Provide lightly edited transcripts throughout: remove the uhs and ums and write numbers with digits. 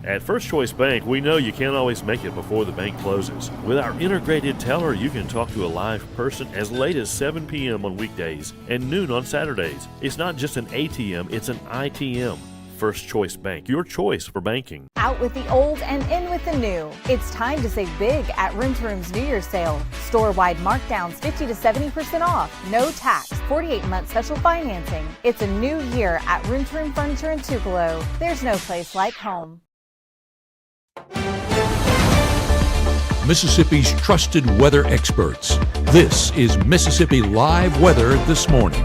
At First Choice Bank, we know you can't always make it before the bank closes. With our integrated teller, you can talk to a live person as late as 7 p.m. on weekdays and noon on Saturdays. It's not just an ATM, it's an ITM. First Choice Bank, your choice for banking. Out with the old and in with the new. It's time to save big at Room to Room's New Year's sale. Store-wide markdowns 50 to 70% off. No tax. 48-month special financing. It's a new year at Room to Room Furniture in Tupelo. There's no place like home. Mississippi's trusted weather experts. This is Mississippi Live Weather This Morning.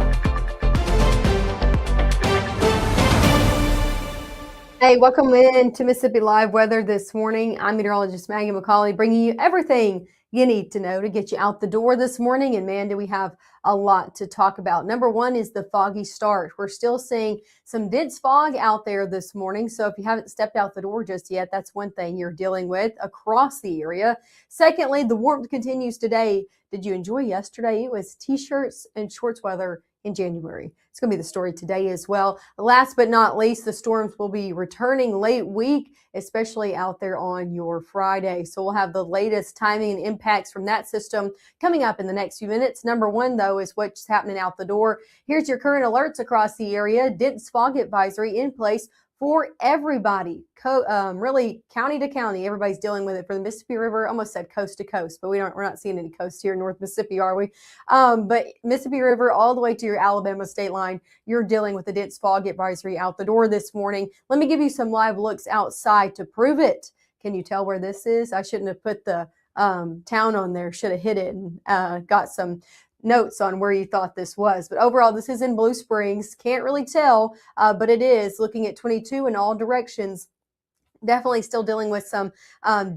Hey, welcome in to Mississippi Live Weather This Morning. I'm meteorologist Maggye McCauley, bringing you everything you need to know to get you out the door this morning. And man, do we have a lot to talk about. Number one is the foggy start. We're still seeing some dense fog out there this morning. So if you haven't stepped out the door just yet, that's one thing you're dealing with across the area. Secondly, the warmth continues today. Did you enjoy yesterday? It was t-shirts and shorts weather in January. It's going to be the story today as well. Last but not least, the storms will be returning late week, especially out there on your Friday. So we'll have the latest timing and impacts from that system coming up in the next few minutes. Number one, though, is what's happening out the door. Here's your current alerts across the area. Dense fog advisory in place for everybody, really county to county. Everybody's dealing with it for the Mississippi River. Almost said coast to coast, but we're not seeing any coast here in North Mississippi, are we? But Mississippi River all the way to your Alabama state line, you're dealing with a dense fog advisory out the door this morning. Let me give you some live looks outside to prove it. Can you tell where this is? I shouldn't have put the town on there. Should have hit it and got some notes on where you thought this was. But overall, this is in Blue Springs. Can't really tell, but it is looking at 22 in all directions. Definitely still dealing with some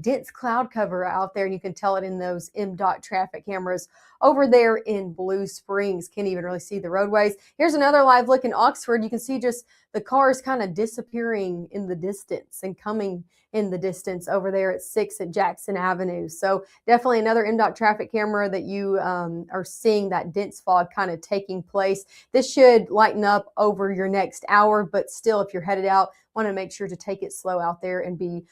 dense cloud cover out there, and you can tell it in those MDOT traffic cameras over there in Blue Springs. Can't even really see the roadways. Here's another live look in Oxford. You can see just the cars kind of disappearing in the distance and coming in the distance over there at 6 at Jackson Avenue. So definitely another MDOT traffic camera that you are seeing that dense fog kind of taking place. This should lighten up over your next hour, but still, if you're headed out, want to make sure to take it slow out there and be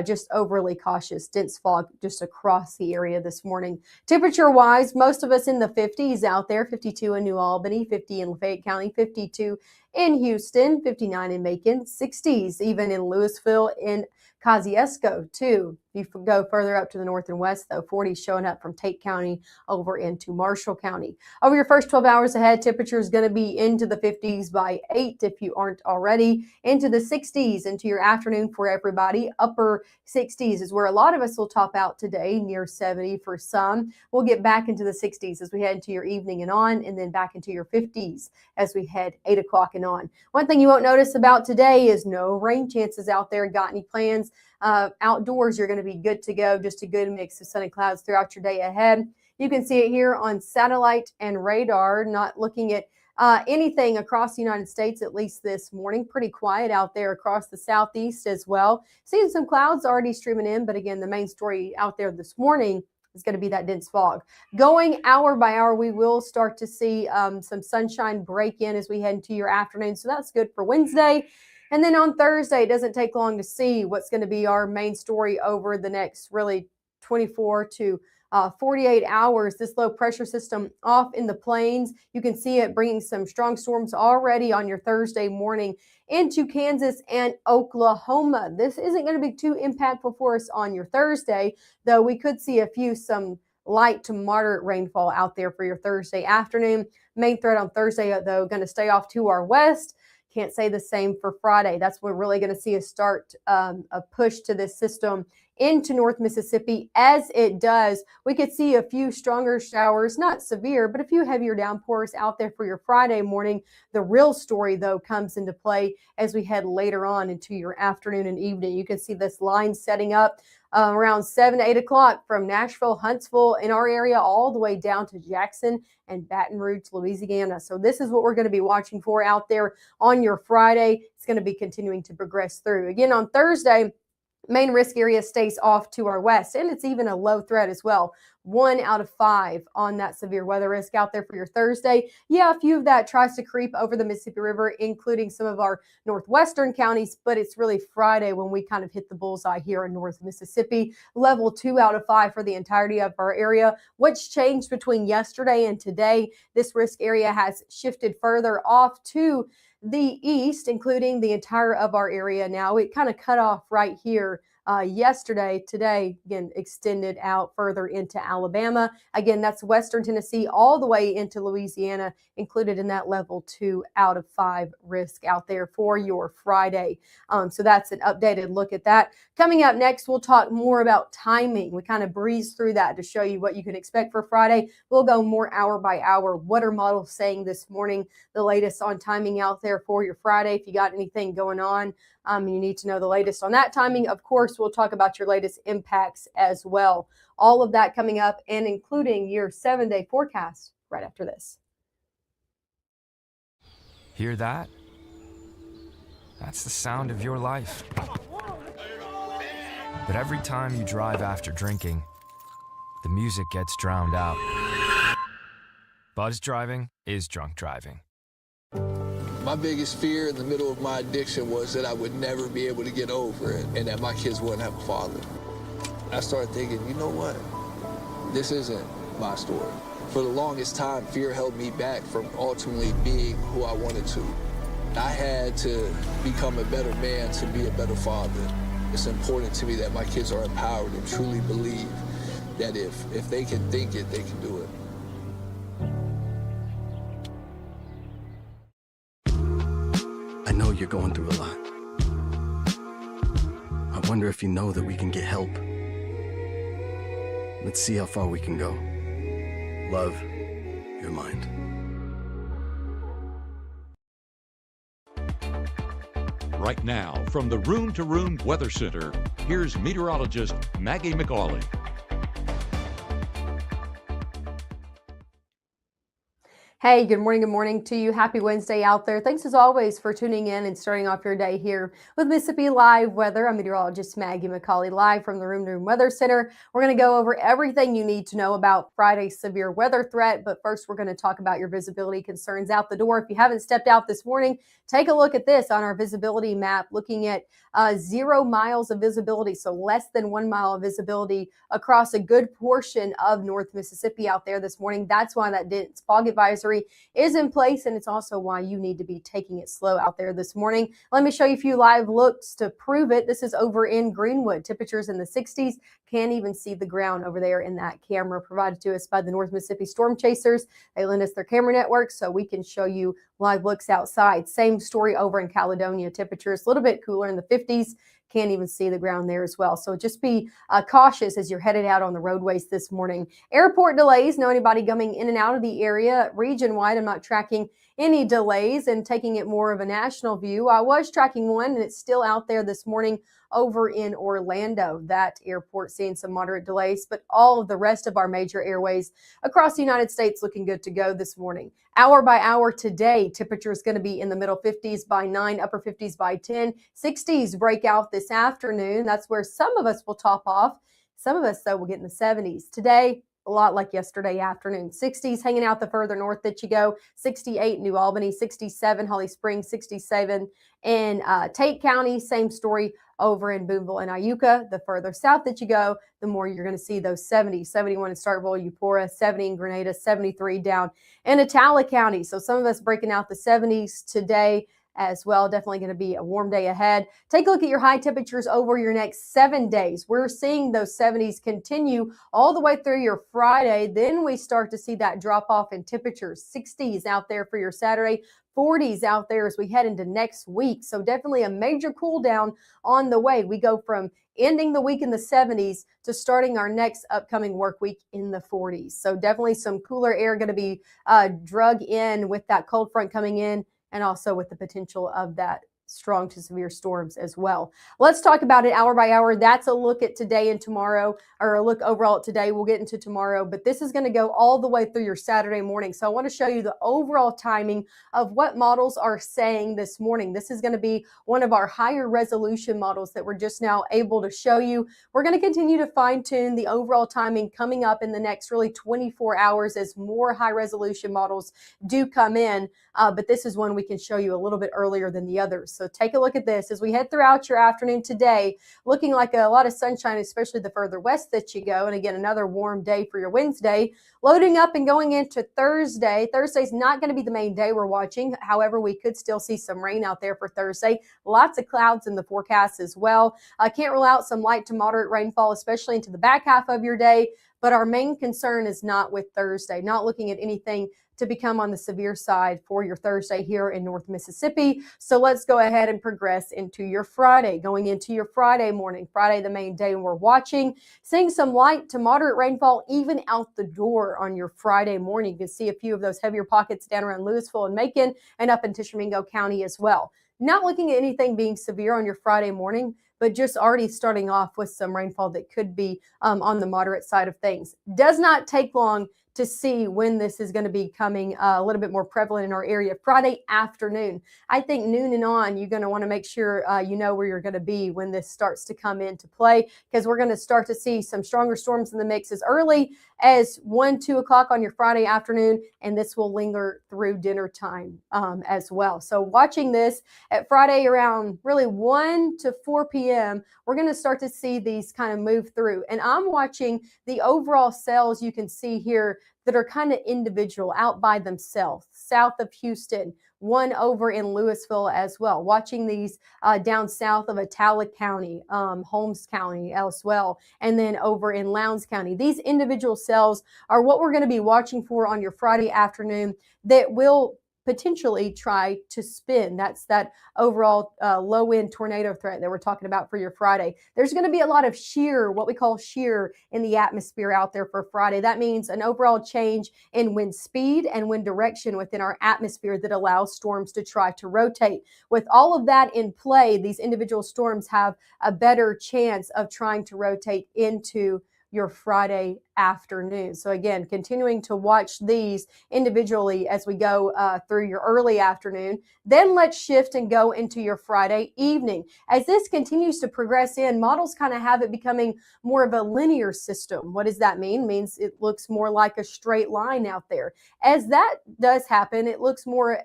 just overly cautious. Dense fog just across the area this morning. Temperature wise, most of us in the 50s out there, 52 in New Albany, 50 in Lafayette County, 52 in Houston, 59 in Macon, 60s even in Louisville, in Kosciuszko too. If you go further up to the north and west, though, 40 showing up from Tate County over into Marshall County. Over your first 12 hours ahead, temperature is going to be into the 50s by 8 if you aren't already, into the 60s into your afternoon for everybody. Upper 60s is where a lot of us will top out today, near 70 for some. We'll get back into the 60s as we head into your evening and on, and then back into your 50s as we head 8 o'clock and on. One thing you won't notice about today is no rain chances out there. Got any plans? Outdoors, you're going to be good to go. Just a good mix of sun and clouds throughout your day ahead. You can see it here on satellite and radar. Not looking at anything across the United States, at least this morning. Pretty quiet out there across the southeast as well. Seeing some clouds already streaming in, but again, the main story out there this morning is going to be that dense fog. Going hour by hour, we will start to see some sunshine break in as we head into your afternoon. So that's good for Wednesday. And then on Thursday, it doesn't take long to see what's going to be our main story over the next really 24 to 48 hours. This low pressure system off in the plains. You can see it bringing some strong storms already on your Thursday morning into Kansas and Oklahoma. This isn't going to be too impactful for us on your Thursday, though we could see some light to moderate rainfall out there for your Thursday afternoon. Main threat on Thursday, though, going to stay off to our west. Can't say the same for Friday. That's when we're really going to see a push to this system into North Mississippi. As it does, we could see a few stronger showers, not severe, but a few heavier downpours out there for your Friday morning. The real story, though, comes into play as we head later on into your afternoon and evening. You can see this line setting up around 7 to 8 o'clock from Nashville, Huntsville in our area, all the way down to Jackson and Baton Rouge, Louisiana. So this is what we're going to be watching for out there on your Friday. It's going to be continuing to progress through. Again, on Thursday, Main risk area stays off to our west, and it's even a low threat as well. 1 out of 5 on that severe weather risk out there for your Thursday. Yeah, a few of that tries to creep over the Mississippi River, including some of our northwestern counties, but it's really Friday when we kind of hit the bullseye here in North Mississippi. Level 2 out of 5 for the entirety of our area. What's changed between yesterday and today? This risk area has shifted further off to the east, including the entire of our area now. It kind of cut off right here yesterday. Today, again, extended out further into Alabama. Again, that's western Tennessee all the way into Louisiana, included in that level 2 out of 5 risk out there for your Friday. So that's an updated look at that. Coming up next, we'll talk more about timing. We kind of breeze through that to show you what you can expect for Friday. We'll go more hour by hour. What are models saying this morning? The latest on timing out there for your Friday. If you got anything going on, you need to know the latest on that timing. Of course, we'll talk about your latest impacts as well. All of that coming up, and including your 7-day forecast right after this. Hear that? That's the sound of your life. But every time you drive after drinking, the music gets drowned out. Buzz driving is drunk driving. My biggest fear in the middle of my addiction was that I would never be able to get over it and that my kids wouldn't have a father. I started thinking, you know what? This isn't my story. For the longest time, fear held me back from ultimately being who I wanted to. I had to become a better man to be a better father. It's important to me that my kids are empowered and truly believe that if they can think it, they can do it. I know you're going through a lot. I wonder if you know that we can get help. Let's see how far we can go. Love, your mind. Right now, from the Room to Room Weather Center, here's meteorologist Maggye McCauley. Hey, good morning to you. Happy Wednesday out there. Thanks as always for tuning in and starting off your day here with Mississippi Live Weather. I'm meteorologist Maggye McCauley, live from the Room to Room Weather Center. We're going to go over everything you need to know about Friday's severe weather threat, but first we're going to talk about your visibility concerns out the door. If you haven't stepped out this morning, take a look at this on our visibility map, looking at 0 miles of visibility, so less than 1 mile of visibility across a good portion of North Mississippi out there this morning. That's why that dense fog advisory is in place, and it's also why you need to be taking it slow out there this morning. Let me show you a few live looks to prove it. This is over in Greenwood. Temperatures in the 60s. Can't even see the ground over there in that camera provided to us by the North Mississippi Storm Chasers. They lend us their camera network so we can show you live looks outside. Same story over in Caledonia. Temperatures a little bit cooler in the 50s. Can't even see the ground there as well. So just be cautious as you're headed out on the roadways this morning. Airport delays. Know anybody coming in and out of the area region-wide? I'm not tracking any delays and taking it more of a national view. I was tracking one, and it's still out there this morning over in Orlando. That airport seeing some moderate delays, but all of the rest of our major airways across the United States looking good to go this morning. Hour by hour today, temperature is going to be in the middle 50s by 9, upper 50s by 10. 60s break out this afternoon. That's where some of us will top off. Some of us, though, will get in the 70s. Today, a lot like yesterday afternoon. 60s hanging out the further north that you go. 68 New Albany, 67 Holly Springs, 67 in Tate County. Same story over in Boonville and Iuka. The further south that you go, the more you're going to see those 70s. 71 in Starkville, Eupora, 70 in Grenada, 73 down in Itala County. So some of us breaking out the 70s today as well. Definitely going to be a warm day ahead. Take a look at your high temperatures over your next 7 days. We're seeing those 70s continue all the way through your Friday. Then we start to see that drop off in temperatures. 60s out there for your Saturday. 40s out there as we head into next week. So definitely a major cool down on the way. We go from ending the week in the 70s to starting our next upcoming work week in the 40s. So definitely some cooler air going to be drug in with that cold front coming in, and also with the potential of that strong to severe storms as well. Let's talk about it hour by hour. That's a look at today and tomorrow, or a look overall at today. We'll get into tomorrow, but this is going to go all the way through your Saturday morning. So I want to show you the overall timing of what models are saying this morning. This is going to be one of our higher resolution models that we're just now able to show you. We're going to continue to fine tune the overall timing coming up in the next really 24 hours as more high resolution models do come in. But this is one we can show you a little bit earlier than the others. So take a look at this as we head throughout your afternoon today, looking like a lot of sunshine, especially the further west that you go. And again, another warm day for your Wednesday, loading up and going into Thursday. Thursday's not going to be the main day we're watching. However, we could still see some rain out there for Thursday. Lots of clouds in the forecast as well. I can't rule out some light to moderate rainfall, especially into the back half of your day. But our main concern is not with Thursday, not looking at anything to become on the severe side for your Thursday here in North Mississippi. So let's go ahead and progress into your Friday. Going into your Friday morning, Friday the main day we're watching, seeing some light to moderate rainfall even out the door on your Friday morning. You can see a few of those heavier pockets down around Louisville and Macon and up in Tishomingo County as well. Not looking at anything being severe on your Friday morning, but just already starting off with some rainfall that could be on the moderate side of things. Does not take long to see when this is going to be coming a little bit more prevalent in our area. Friday afternoon. I think noon and on, you're going to want to make sure you know where you're going to be when this starts to come into play, because we're going to start to see some stronger storms in the mix as early as 1, 2 o'clock on your Friday afternoon, and this will linger through dinner time as well. So watching this at Friday around really 1 to 4 p.m., we're going to start to see these kind of move through. And I'm watching the overall cells you can see here that are kind of individual out by themselves, south of Houston, one over in Louisville as well. Watching these down south of Italic County, Holmes County as well, and then over in Lowndes County. These individual cells are what we're going to be watching for on your Friday afternoon that will potentially try to spin. That's that overall low-end tornado threat that we're talking about for your Friday. There's going to be a lot of shear, what we call shear, in the atmosphere out there for Friday. That means an overall change in wind speed and wind direction within our atmosphere that allows storms to try to rotate. With all of that in play, these individual storms have a better chance of trying to rotate into your Friday afternoon. So again, continuing to watch these individually as we go through your early afternoon. Then let's shift and go into your Friday evening. As this continues to progress in, models kind of have it becoming more of a linear system. What does that mean? It means it looks more like a straight line out there. As that does happen, it looks more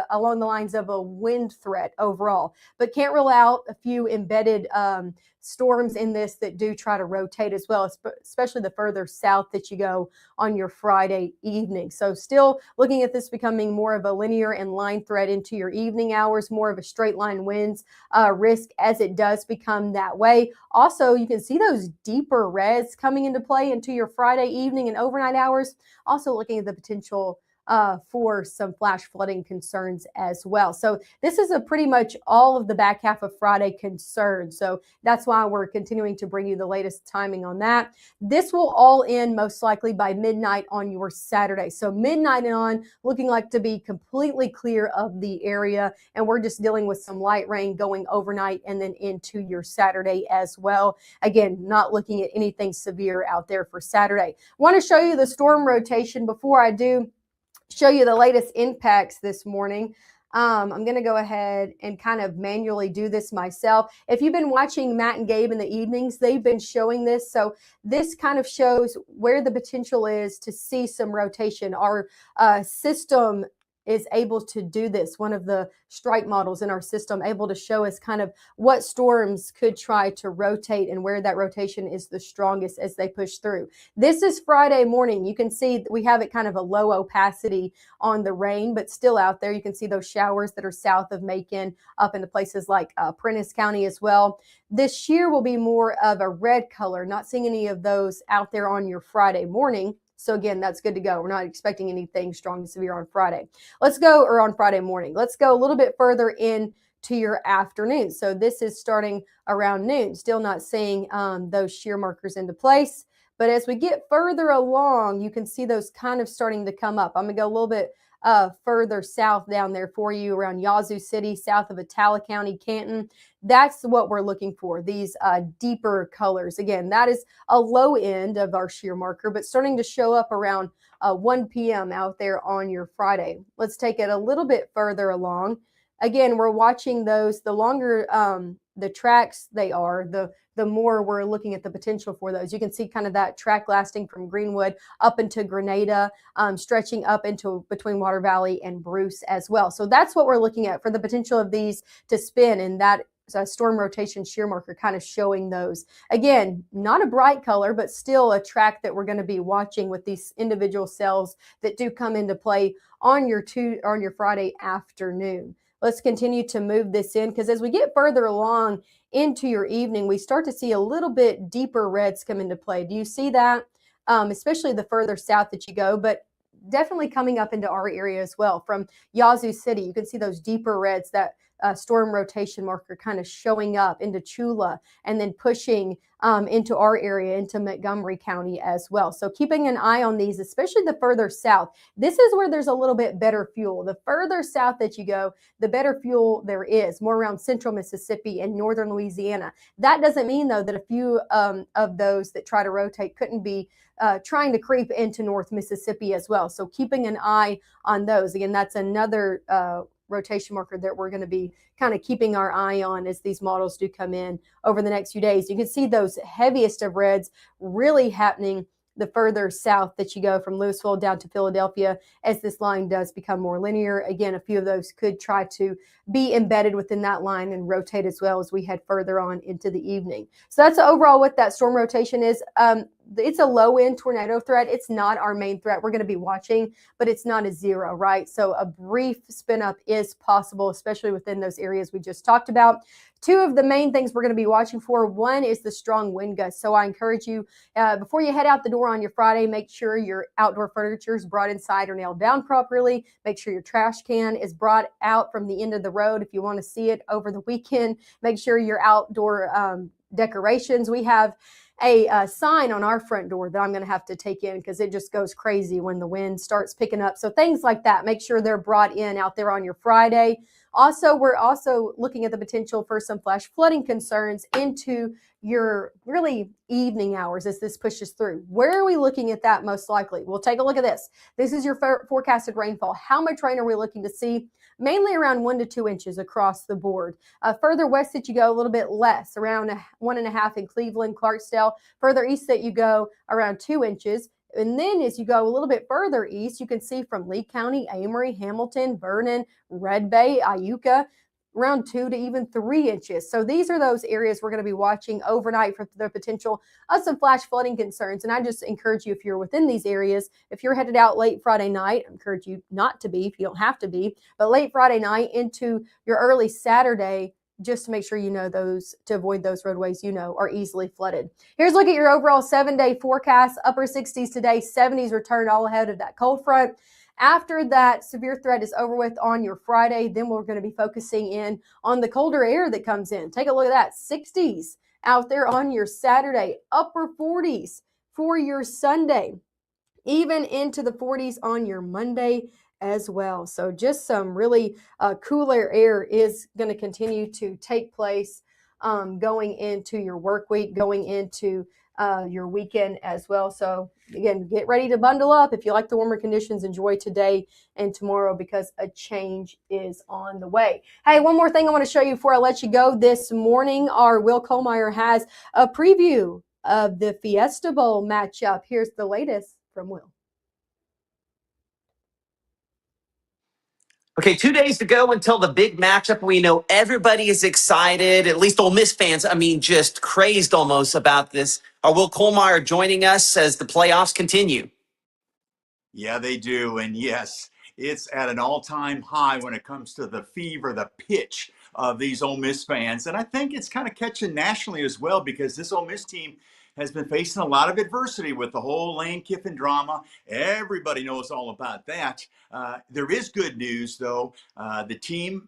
along the lines of a wind threat overall, but can't rule out a few embedded storms in this that do try to rotate as well, especially the further south that you go on your Friday evening. So still looking at this becoming more of a linear and line thread into your evening hours, more of a straight line winds risk as it does become that way. Also, you can see those deeper reds coming into play into your Friday evening and overnight hours. Also looking at the potential for some flash flooding concerns as well. So this is a pretty much all of the back half of Friday concern. So that's why we're continuing to bring you the latest timing on that. This will all end most likely by midnight on your Saturday. So midnight and on, looking like to be completely clear of the area. And we're just dealing with some light rain going overnight and then into your Saturday as well. Again, not looking at anything severe out there for Saturday. I want to show you the storm rotation before I do show you the latest impacts this morning. I'm going to go ahead and kind of manually do this myself. If you've been watching Matt and Gabe in the evenings, they've been showing this. So this kind of shows where the potential is to see some rotation. Our system is able to do this. One of the strike models in our system able to show us kind of what storms could try to rotate and where that rotation is the strongest as they push through. This is Friday morning. You can see we have it kind of a low opacity on the rain, but still out there. You can see those showers that are south of Macon up into places like Prentiss County as well. This shear will be more of a red color, not seeing any of those out there on your Friday morning. So again, that's good to go. We're not expecting anything strong to severe on Friday. Let's go, or on Friday morning. Let's go a little bit further in to your afternoon. So this is starting around noon. Still not seeing those shear markers into place. But as we get further along, you can see those kind of starting to come up. I'm going to go a little bit further south down there for you around Yazoo City, south of Itala County, Canton. That's what we're looking for, these deeper colors. Again, that is a low end of our shear marker, but starting to show up around 1 p.m. out there on your Friday. Let's take it a little bit further along. Again, we're watching those. The longer the tracks they are, the more we're looking at the potential for those. You can see kind of that track lasting from Greenwood up into Grenada, stretching up into between Water Valley and Bruce as well. So that's what we're looking at for the potential of these to spin, and that storm rotation shear marker kind of showing those. Again, not a bright color, but still a track that we're going to be watching with these individual cells that do come into play on your Friday afternoon. Let's continue to move this in, because as we get further along into your evening, we start to see a little bit deeper reds come into play. Do you see that? Especially the further south that you go, but definitely coming up into our area as well. From Yazoo City, you can see those deeper reds, that storm rotation marker kind of showing up into Chula and then pushing into our area, into Montgomery County as well. So keeping an eye on these, especially the further south. This is where there's a little bit better fuel. The further south that you go, the better fuel there is, more around central Mississippi and northern Louisiana. That doesn't mean, though, that a few of those that try to rotate couldn't be trying to creep into North Mississippi as well. So keeping an eye on those. Again, that's another rotation marker that we're going to be kind of keeping our eye on as these models do come in over the next few days. You can see those heaviest of reds really happening the further south that you go, from Louisville down to Philadelphia, as this line does become more linear. Again, a few of those could try to be embedded within that line and rotate as well as we head further on into the evening. So that's overall what that storm rotation is. It's a low-end tornado threat. It's not our main threat we're going to be watching, but it's not a zero, right? So a brief spin-up is possible, especially within those areas we just talked about. Two of the main things we're going to be watching for, one is the strong wind gusts. So I encourage you, before you head out the door on your Friday, make sure your outdoor furniture is brought inside or nailed down properly. Make sure your trash can is brought out from the end of the road if you want to see it over the weekend. Make sure your outdoor decorations. We have a sign on our front door that I'm going to have to take in, because it just goes crazy when the wind starts picking up. So things like that, make sure they're brought in out there on your Friday. Also, we're also looking at the potential for some flash flooding concerns into your really evening hours as this pushes through. Where are we looking at that most likely? We'll take a look at this. This is your forecasted rainfall. How much rain are we looking to see? Mainly around 1 to 2 inches across the board. Further west that you go, a little bit less, around 1.5 in Cleveland, Clarksdale. Further east that you go, around 2 inches. And then as you go a little bit further east, you can see from Lee County, Amory, Hamilton, Vernon, Red Bay, Iuka, around 2 to even 3 inches. So these are those areas we're going to be watching overnight for the potential of some flash flooding concerns. And I just encourage you, if you're within these areas, if you're headed out late Friday night, I encourage you not to be if you don't have to be, but late Friday night into your early Saturday, just to make sure you know those, to avoid those roadways are easily flooded. Here's a look at your overall 7-day forecast. Upper 60s today, 70s returned all ahead of that cold front. After that severe threat is over with on your Friday, then we're going to be focusing in on the colder air that comes in. Take a look at that. 60s out there on your Saturday, upper 40s for your Sunday, even into the 40s on your Monday as well. So just some really cooler air is going to continue to take place going into your work week, going into your weekend as well. So again, get ready to bundle up. If you like the warmer conditions, enjoy today and tomorrow, because a change is on the way. Hey, one more thing I want to show you before I let you go. This morning, our Will Kohlmeyer has a preview of the Fiesta Bowl matchup. Here's the latest from Will. Okay, 2 days to go until the big matchup. We know everybody is excited, at least Ole Miss fans. I mean, just crazed almost about this. Our Will Kohlmeyer joining us as the playoffs continue. Yeah, they do. And yes, it's at an all-time high when it comes to the fever, the pitch of these Ole Miss fans. And I think it's kind of catching nationally as well, because this Ole Miss team has been facing a lot of adversity with the whole Lane Kiffin drama. Everybody knows all about that. There is good news, though. The team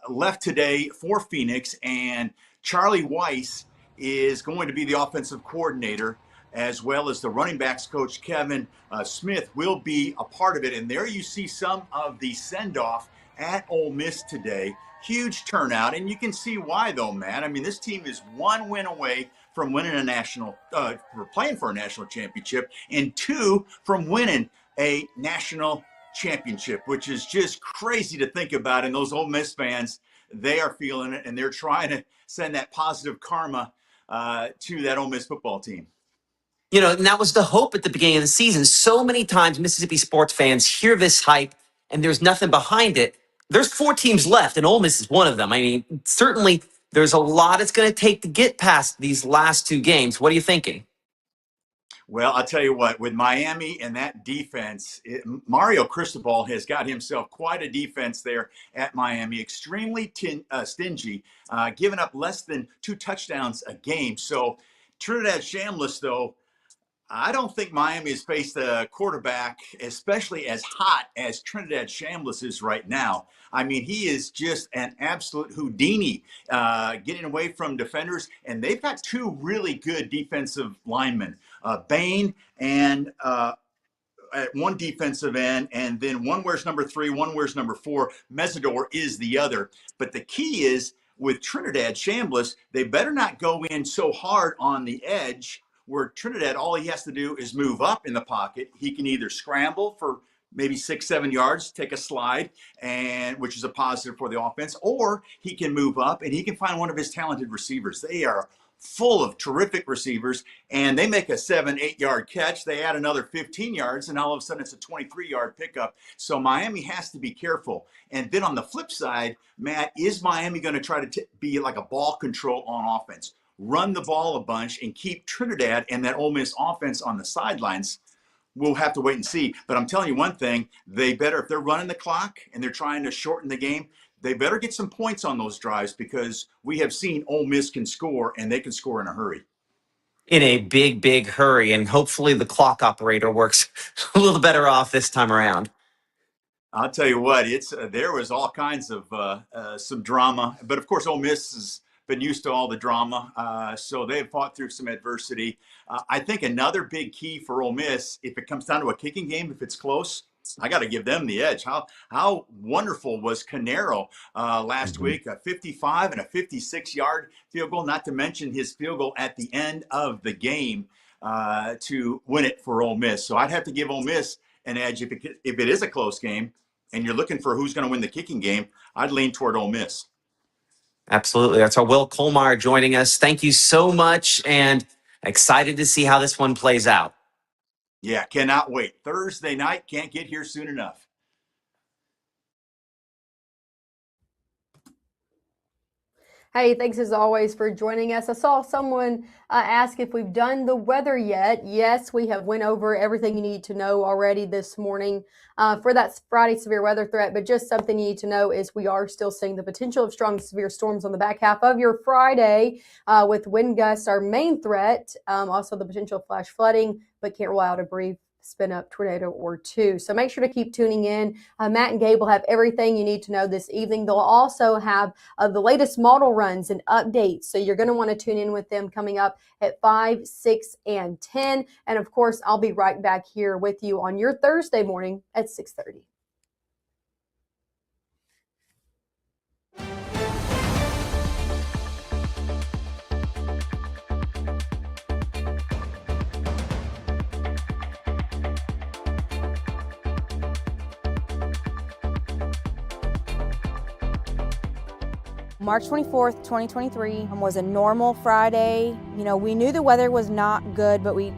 left today for Phoenix, and Charlie Weiss is going to be the offensive coordinator. as well as the running backs coach Kevin Smith will be a part of it. And there you see some of the send-off at Ole Miss today. Huge turnout, and you can see why, though, Matt. I mean, this team is one win away from winning a national, for playing for a national championship, and two from winning a national championship, which is just crazy to think about. And those Ole Miss fans, they are feeling it, and they're trying to send that positive karma to that Ole Miss football team. You know, and that was the hope at the beginning of the season. So many times Mississippi sports fans hear this hype and there's nothing behind it. There's 4 teams left, and Ole Miss is one of them. I mean, certainly there's a lot it's going to take to get past these last 2 games. What are you thinking? Well, I'll tell you what, with Miami and that defense, Mario Cristobal has got himself quite a defense there at Miami, extremely stingy, giving up less than 2 touchdowns a game. So Trinidad Shambliss, though, I don't think Miami has faced a quarterback, especially as hot as Trinidad Shambliss is right now. I mean, he is just an absolute Houdini, getting away from defenders. And they've got 2 really good defensive linemen, Bain and at one defensive end, and then one wears number 3, one wears number 4. Mesidor is the other. But the key is with Trinidad Shambliss, they better not go in so hard on the edge where Trinidad, all he has to do is move up in the pocket. He can either scramble for maybe 6-7 yards, take a slide, and which is a positive for the offense, or he can move up and he can find one of his talented receivers. They are full of terrific receivers, and they make a 7-8 yard catch. They add another 15 yards, and all of a sudden it's a 23-yard pickup. So Miami has to be careful. And then on the flip side, Matt, is Miami going to try to be like a ball control on offense? Run the ball a bunch and keep Trinidad and that Ole Miss offense on the sidelines? We'll have to wait and see. But I'm telling you one thing, they better, if they're running the clock and they're trying to shorten the game, they better get some points on those drives, because we have seen Ole Miss can score, and they can score in a hurry. In a big, big hurry, and hopefully the clock operator works a little better off this time around. I'll tell you what, there was all kinds of some drama, but of course Ole Miss has been used to all the drama, so they've fought through some adversity. I think another big key for Ole Miss, if it comes down to a kicking game, if it's close, I got to give them the edge. How wonderful was Canero last week? A 55 and a 56-yard field goal, not to mention his field goal at the end of the game to win it for Ole Miss. So I'd have to give Ole Miss an edge if it is a close game and you're looking for who's going to win the kicking game. I'd lean toward Ole Miss. Absolutely. That's our Will Colmeyer joining us. Thank you so much, and excited to see how this one plays out. Yeah, cannot wait. Thursday night, can't get here soon enough. Hey, thanks as always for joining us. I saw someone ask if we've done the weather yet. Yes, we have went over everything you need to know already this morning for that Friday severe weather threat. But just something you need to know is we are still seeing the potential of strong severe storms on the back half of your Friday with wind gusts, our main threat. Also the potential of flash flooding, but can't rule out a brief spin up tornado or 2. So make sure to keep tuning in. Matt and Gabe will have everything you need to know this evening. They'll also have the latest model runs and updates. So you're going to want to tune in with them coming up at 5, 6, and 10. And of course, I'll be right back here with you on your Thursday morning at 6:30. March 24th, 2023 was a normal Friday. You know, we knew the weather was not good, but we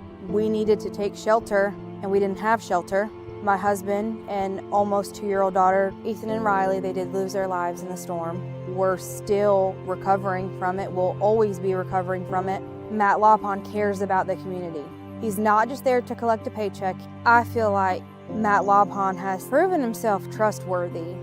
needed to take shelter, and we didn't have shelter. My husband and almost 2-year-old daughter, Ethan and Riley, they did lose their lives in the storm. We're still recovering from it. We'll always be recovering from it. Matt Lawpon cares about the community. He's not just there to collect a paycheck. I feel like Matt Lawpon has proven himself trustworthy